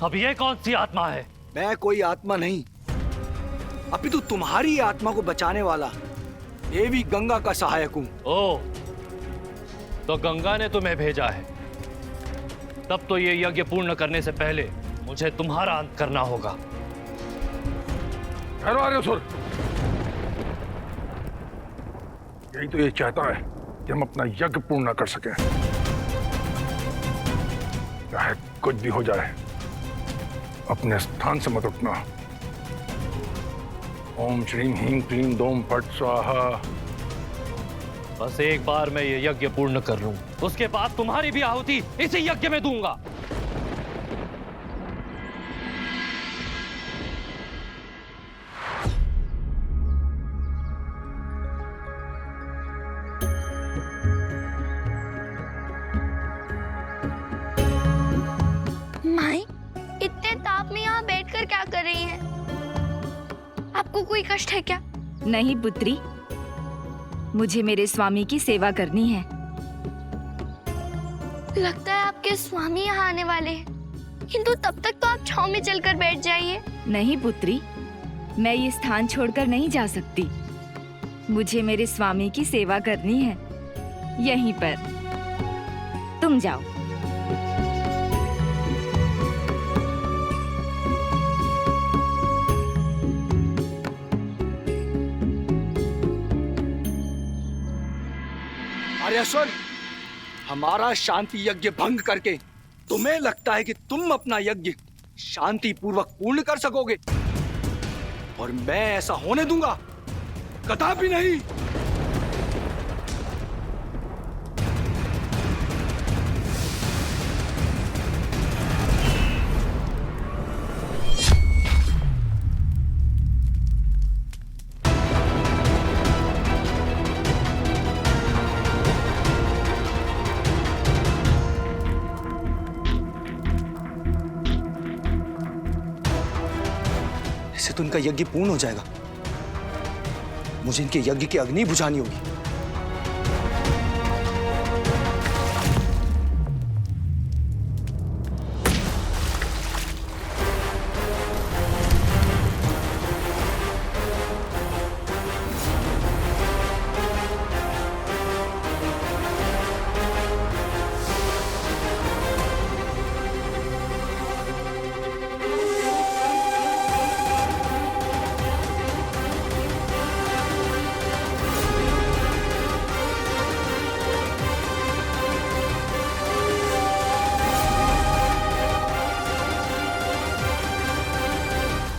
अब ये कौन सी आत्मा है? मैं कोई आत्मा नहीं, अपितु तुम्हारी आत्मा को बचाने वाला देवी गंगा का सहायक हूं। ओह, तो गंगा ने तुम्हें भेजा है। तब तो ये यज्ञ पूर्ण करने से पहले मुझे तुम्हारा अंत करना होगा। ठहरो आर्यसुर, यही तो ये चाहता है कि हम अपना यज्ञ पूर्ण कर सकें, चाहे कुछ भी हो जाए। अपने स्थान से मत उठना। ओम श्रीम ह्रीम क्लीम दोम फट स्वाहा। बस एक बार मैं ये यज्ञ पूर्ण कर लूं, उसके बाद तुम्हारी भी आहुति इसी यज्ञ में दूंगा। माई, इतने ताप में यहाँ बैठकर क्या कर रही हैं? आपको कोई कष्ट है क्या? नहीं पुत्री, मुझे मेरे स्वामी की सेवा करनी है। लगता है आपके स्वामी यहाँ आने वाले हैं, किंतु तब तक तो आप छांव में चलकर बैठ जाइए। नहीं पुत्री, मैं ये स्थान छोड़कर नहीं जा सकती। मुझे मेरे स्वामी की सेवा करनी है यहीं पर। तुम जाओ। आर्यसुर, हमारा शांति यज्ञ भंग करके तुम्हें लगता है कि तुम अपना यज्ञ शांति पूर्वक पूर्ण कर सकोगे, और मैं ऐसा होने दूंगा? कदापि नहीं। इससे तो इनका यज्ञ पूर्ण हो जाएगा। मुझे इनके यज्ञ की अग्नि बुझानी होगी।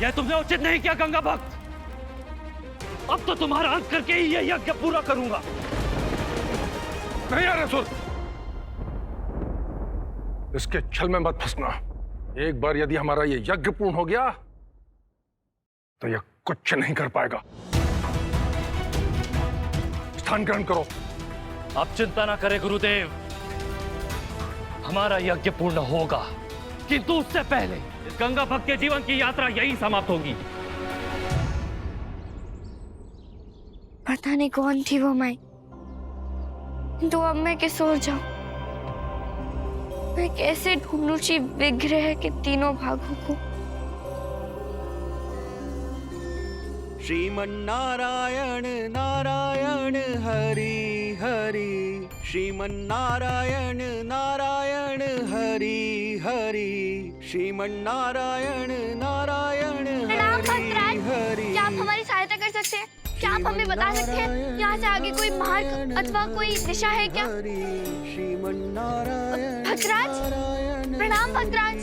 यह तुमने उचित नहीं किया गंगा भक्त। अब तो तुम्हारा अंत करके ही यह यज्ञ पूरा करूंगा। नहीं आर्यसुर, इसके छल में मत फंसना। एक बार यदि हमारा ये यज्ञ पूर्ण हो गया तो यह कुछ नहीं कर पाएगा। स्थान ग्रहण करो। अब चिंता ना करें गुरुदेव, हमारा यज्ञ पूर्ण होगा, किंतु उससे पहले इस गंगा भक्त के जीवन की यात्रा यही समाप्त होगी। पता नहीं कौन थी वो माई, तो अब मैं कैसे सो जाऊं? मैं कैसे ढूंढूं शी विग्रह के तीनों भागों को? श्रीमन्नारायण नारायण हरि हरि, श्रीमन्नारायण नारायण हरि हरि, श्रीमन्नारायण नारायण हरि हरि। क्या आप हमारी सहायता कर सकते हैं? क्या आप हमें बता सकते हैं यहाँ से आगे कोई मार्ग अथवा कोई दिशा है क्या? भक्तराज, प्रणाम भक्तराज।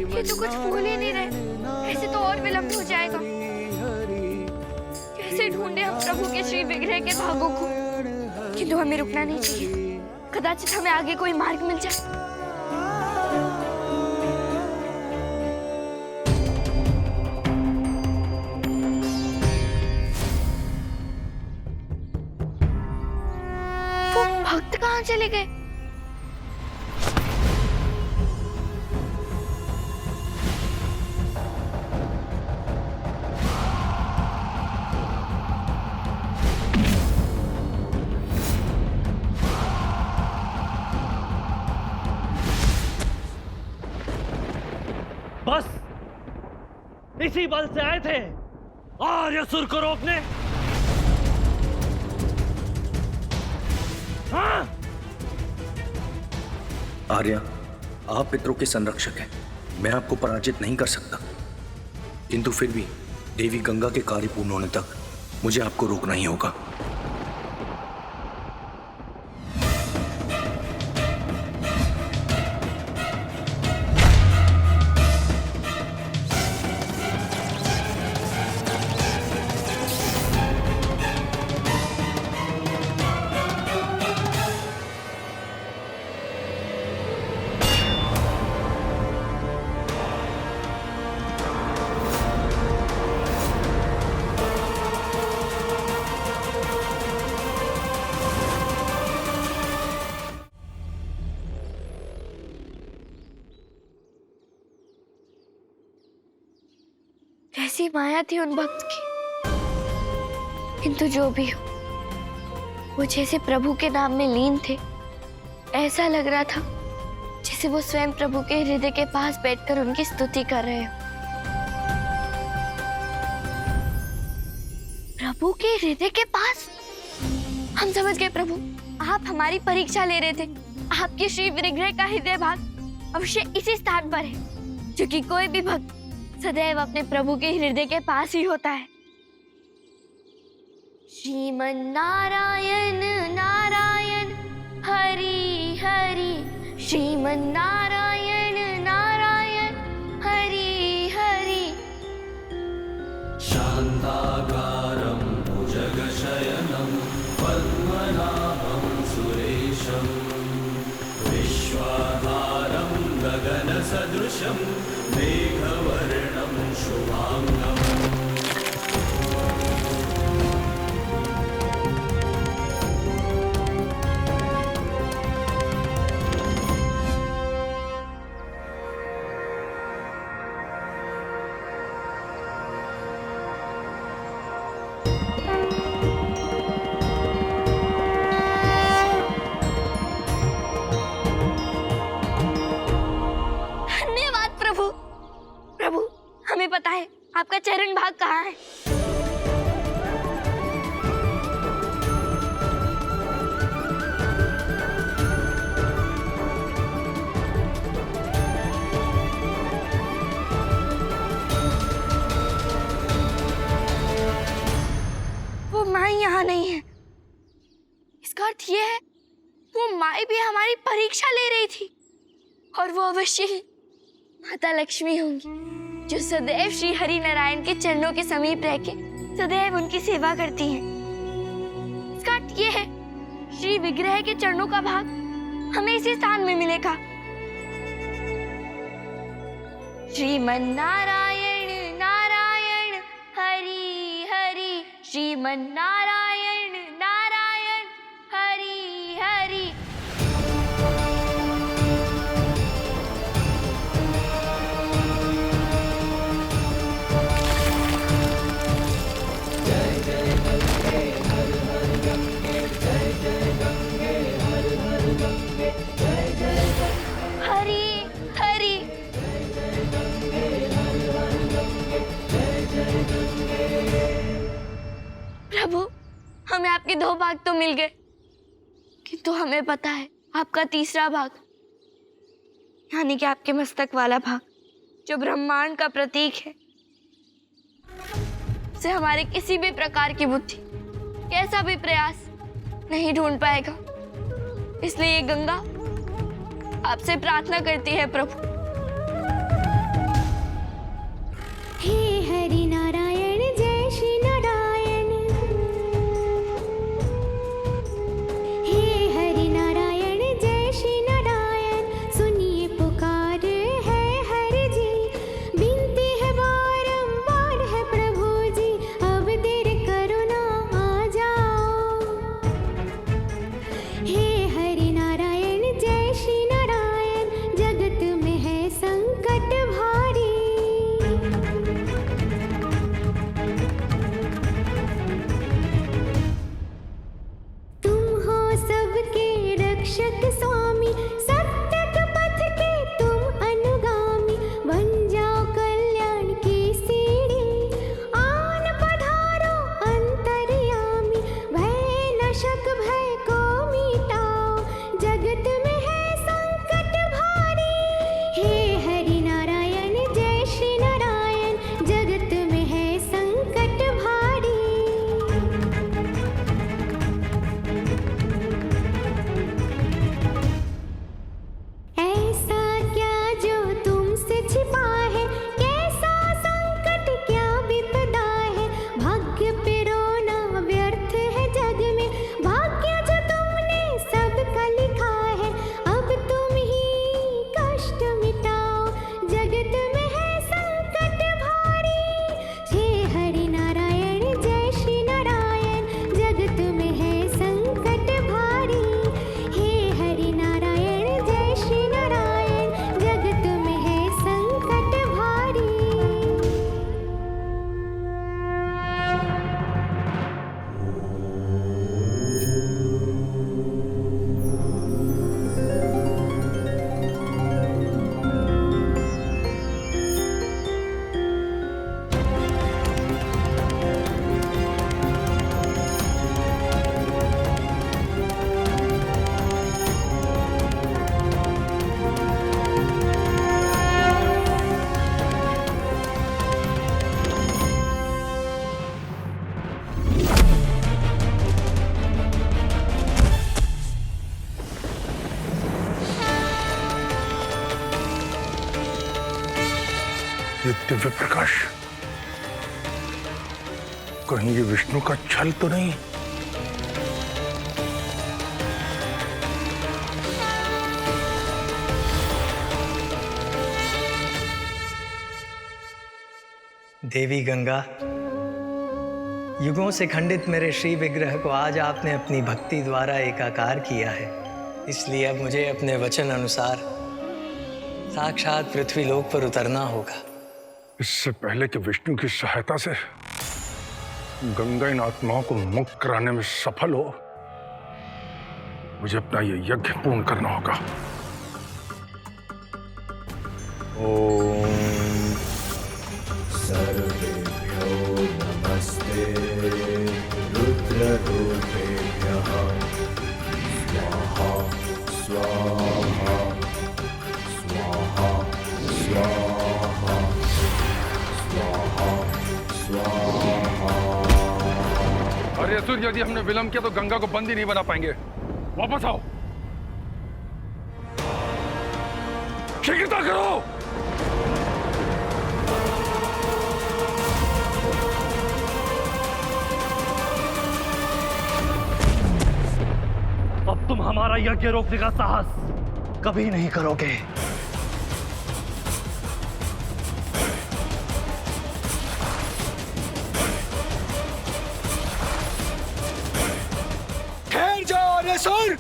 ये तो कुछ भूल ही नहीं रहे, ऐसे तो और विलंब हो जाएगा। कैसे ढूंढे हम प्रभु के श्री विग्रह के भागों को? किंतु हमें रुकना नहीं चाहिए, कदाचित हमें आगे कोई मार्ग मिल जाए। वो भक्त कहाँ चले गए? बस इसी बल से आए थे आर्यसुर को रोकने। हाँ? आर्या, आप पितरों के संरक्षक हैं। मैं आपको पराजित नहीं कर सकता, किंतु फिर भी देवी गंगा के कार्य पूर्ण होने तक मुझे आपको रोकना ही होगा। कैसी माया थी उन भक्त की, किंतु जो भी हो, वो जैसे प्रभु के नाम में लीन थे। ऐसा लग रहा था जैसे वो स्वयं प्रभु के हृदय के पास बैठकर उनकी स्तुति कर रहे हो। प्रभु के हृदय के पास? हम समझ गए प्रभु, आप हमारी परीक्षा ले रहे थे। आपके श्री विग्रह का हृदय भाग अवश्य इसी स्थान पर है, क्योंकि कोई भी भक्त सदैव अपने प्रभु के हृदय के पास ही होता है। श्रीमन नारायण नारायण हरि हरि, श्रीमन नारायण नारायण हरि हरि। शान्ताकारं भुजगशयनं पद्मनाभं सुरेशं, विश्वाधारं गगनसदृशं मेघवर्णं शुभांगम्। पता है आपका चरण भाग कहाँ है? वो माँ यहाँ नहीं है। इसका अर्थ ये है वो माँ भी हमारी परीक्षा ले रही थी, और वो अवश्य ही माता लक्ष्मी होंगी, जो सदैव श्री हरि नारायण के चरणों के समीप रह के सदैव उनकी सेवा करती हैं। इसका अर्थ ये है श्री विग्रह के चरणों का भाग हमें इसी स्थान में मिलेगा। श्रीमन नारायण नारायण हरि हरि, श्रीमन नारायण नारायण हरि हरि। प्रभु, हमें आपके 2 भाग तो मिल गए, किंतु हमें पता है आपका तीसरा भाग, यानी कि आपके मस्तक वाला भाग, जो ब्रह्मांड का प्रतीक है, से हमारे किसी भी प्रकार की बुद्धि, कैसा भी प्रयास नहीं ढूंढ पाएगा। इसलिए ये गंगा आपसे प्रार्थना करती है प्रभु। हे हरि नारायण जय श्री नारायण, हे हरि नारायण जय श्री नारायण, सुनिए पुकार है हरि जी, विनती है बारंबार है प्रभु जी, अब देर करो ना आ जाओ। हे हरि नारायण जय श्री नारायण, जगत में है संकट भारी। ये दिव्य प्रकाश कहीं ये विष्णु का छल तो नहीं? देवी गंगा, युगों से खंडित मेरे श्री विग्रह को आज आपने अपनी भक्ति द्वारा एकाकार किया है। इसलिए अब मुझे अपने वचन अनुसार साक्षात पृथ्वी लोक पर उतरना होगा। इससे पहले कि विष्णु की सहायता से गंगा इन आत्माओं को मुक्त कराने में सफल हो, मुझे अपना ये यज्ञ पूर्ण करना होगा। ओम सर्वेभ्यो नमस्ते रुद्ररूपेभ्यः स्वाहा स्वाहा स्वाहा स्वाहा स्वाहा स्वाहा। अरे असुर, यदि हमने विलंब किया तो गंगा को बंदी नहीं बना पाएंगे। वापस आओ, शीघ्रता करो। अब तुम हमारा यज्ञ रोकने का साहस कभी नहीं करोगे। ठहर जाओ असुर।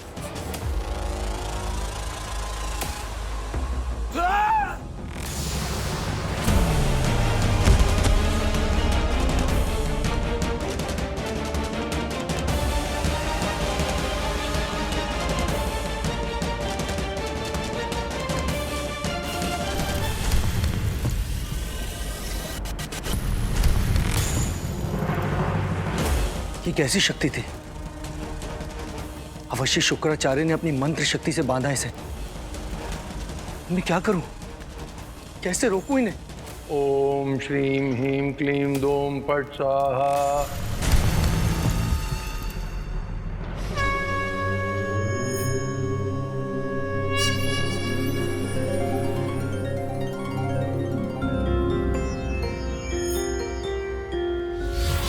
ये कैसी शक्ति थी? अवश्य शुक्राचार्य ने अपनी मंत्र शक्ति से बांधा इसे। मैं क्या करूं? कैसे रोकूं इन्हें? ओम श्रीम ह्रीम क्लीम दोम फट स्वाहा।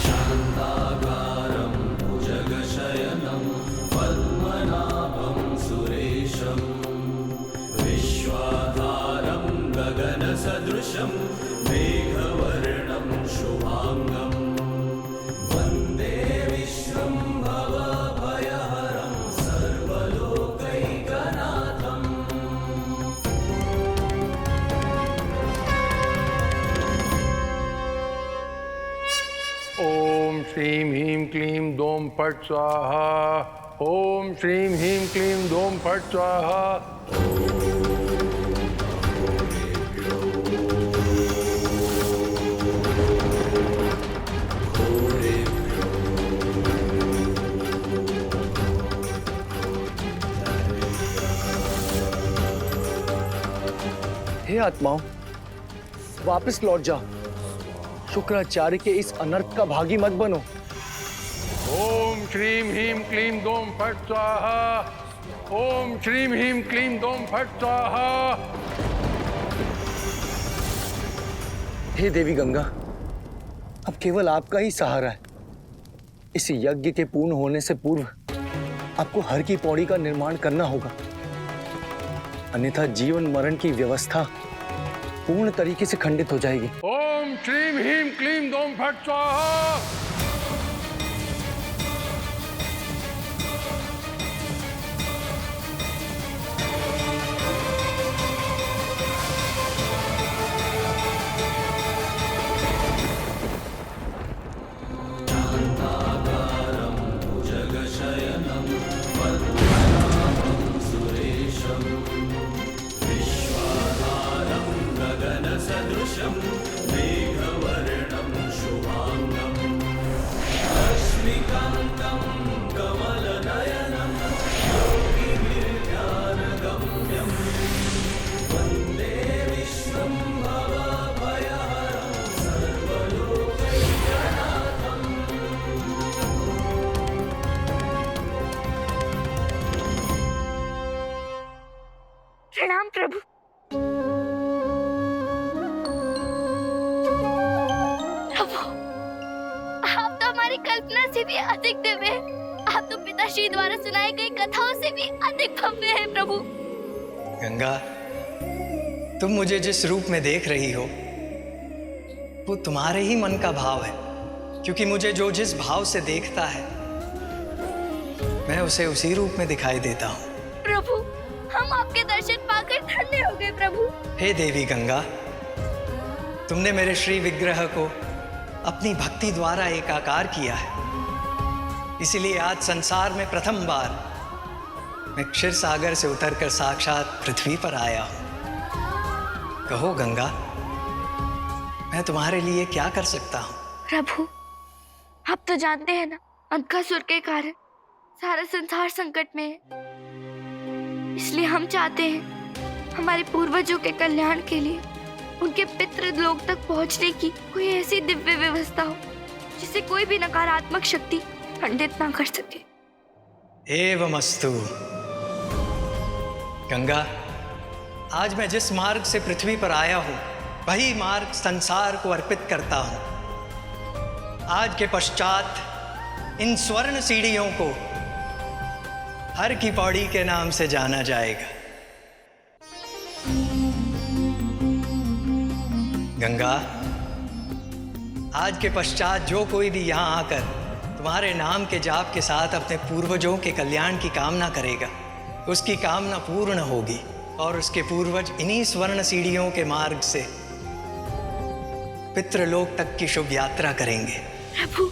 शान्ताकारं भुजगशयनं पद्मनाभं सुरेशं विश्वाधारं गगनसदृशं मेघवर्णं शुभांगं वन्दे विश्वम्भवभयहरं सर्वलोकैकनाथम्। ओम श्रीम ह्रीम क्लीम दोम फट स्वाहा। ओम श्रीम ह्रीम क्लीम दोम फट स्वाहा। हे आत्माओं, वापस लौट जाओ। शुक्राचार्य के इस अनर्थ का भागी मत बनो। ओम श्रीम ह्रीम क्लीम दोम फट स्वाहा। ओम श्रीम ह्रीम क्लीम दोम फट स्वाहा। हे देवी गंगा, अब केवल आपका ही सहारा है। इस यज्ञ के पूर्ण होने से पूर्व आपको हर की पौड़ी का निर्माण करना होगा, अन्यथा जीवन मरण की व्यवस्था पूर्ण तरीके से खंडित हो जाएगी। ओम श्रीम ह्रीम क्लीम दोम फट स्वाहा। शान्ताकारं भुजगशयनं पद्मनाभं सुरेशं विश्वाधारं गगनसदृशं मेघवर्णं शुभांगं कल्पना से भी अधिक दिव्य है। आप तो पिताश्री द्वारा सुनाई गई कथाओं से भी अधिक भव्य है प्रभु। गंगा, तुम मुझे जिस रूप में देख रही हो वो तुम्हारे ही मन का भाव है, क्योंकि मुझे जो जिस भाव से देखता है मैं उसे उसी रूप में दिखाई देता हूँ। प्रभु, हम आपके दर्शन पाकर धन्य हो गए प्रभु। हे देवी गंगा, तुमने मेरे श्री विग्रह को अपनी भक्ति द्वारा एकाकार किया है, इसीलिए आज संसार में प्रथम बार मैं क्षीर सागर से उतरकर साक्षात पृथ्वी पर आया हूं। कहो गंगा, मैं तुम्हारे लिए क्या कर सकता हूं? प्रभु, आप तो जानते हैं ना, अंधकासुर के कारण सारा संसार संकट में है। इसलिए हम चाहते हैं हमारे पूर्वजों के कल्याण के लिए उनके पितृ लोक तक पहुंचने की कोई ऐसी दिव्य व्यवस्था हो जिसे कोई भी नकारात्मक शक्ति खंडित ना कर सके। एवमस्तु। गंगा, आज मैं जिस मार्ग से पृथ्वी पर आया हूं वही मार्ग संसार को अर्पित करता हूं। आज के पश्चात इन स्वर्ण सीढ़ियों को हर की पौड़ी के नाम से जाना जाएगा। गंगा, आज के पश्चात जो कोई भी यहाँ आकर तुम्हारे नाम के जाप के साथ अपने पूर्वजों के कल्याण की कामना करेगा, उसकी कामना पूर्ण होगी और उसके पूर्वज इन्हीं स्वर्ण सीढ़ियों के मार्ग से पितृलोक तक की शुभ यात्रा करेंगे। प्रभु,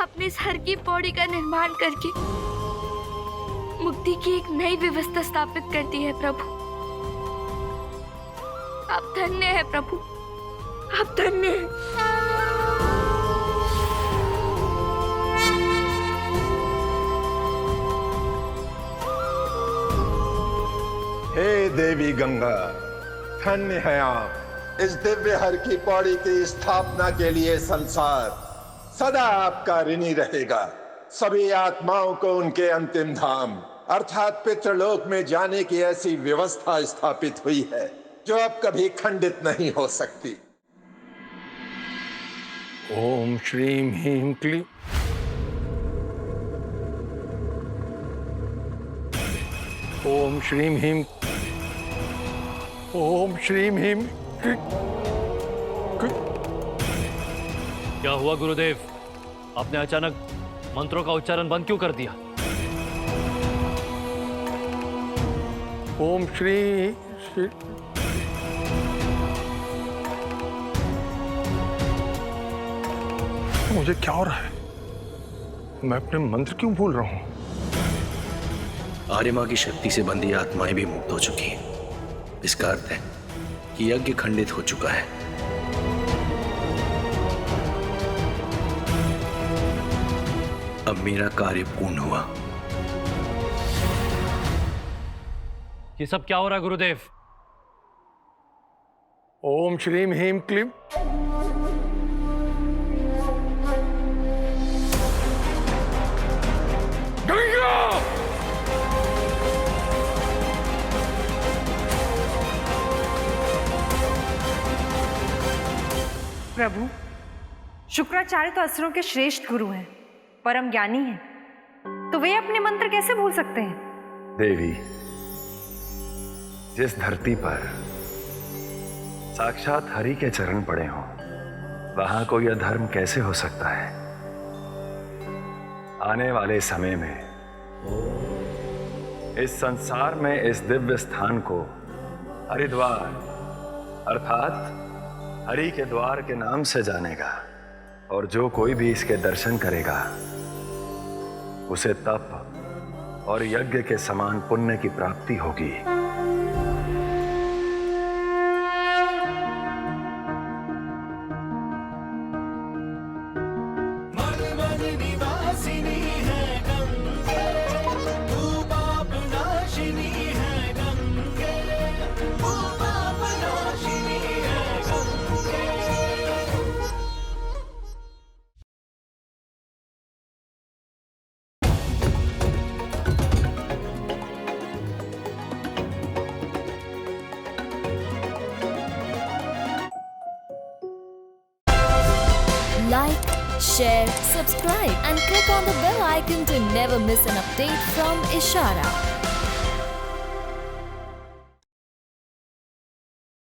आपने इस हर की पौड़ी का निर्माण करके मुक्ति की एक नई व्यवस्था स्थापित कर दी है प्रभु। आप धन्य है प्रभु, आप धन्य हैं। हे देवी गंगा, धन्य है आप। इस दिव्य हर की पौड़ी की स्थापना के लिए संसार सदा आपका ऋणी रहेगा। सभी आत्माओं को उनके अंतिम धाम अर्थात पितृलोक में जाने की ऐसी व्यवस्था स्थापित हुई है जो अब कभी खंडित नहीं हो सकती। ओम श्रीम ह्रीम क्लीम। ओम श्रीम ह्रीम। ओम श्रीम ह्रीम। क्या हुआ गुरुदेव? आपने अचानक मंत्रों का उच्चारण बंद क्यों कर दिया? ओम श्री मुझे क्या हो रहा है? मैं अपने मंत्र क्यों भूल रहा हूं? आर्यमा की शक्ति से बंधी आत्माएं भी मुक्त हो चुकी हैं। इसका अर्थ है कि यज्ञ खंडित हो चुका है। अब मेरा कार्य पूर्ण हुआ। ये सब क्या हो रहा है गुरुदेव? ओम श्रीम ह्रीम क्लीम। प्रभु, शुक्राचार्य तो असुरों के श्रेष्ठ गुरु हैं, परम ज्ञानी हैं, तो वे अपने मंत्र कैसे भूल सकते हैं? देवी, जिस धरती पर साक्षात हरि के चरण पड़े हों, वहां कोई अधर्म कैसे हो सकता है? आने वाले समय में इस संसार में इस दिव्य स्थान को हरिद्वार अर्थात हरि के द्वार के नाम से जानेगा, और जो कोई भी इसके दर्शन करेगा उसे तप और यज्ञ के समान पुण्य की प्राप्ति होगी। Like, share, subscribe and click on the bell icon to never miss an update from Ishara.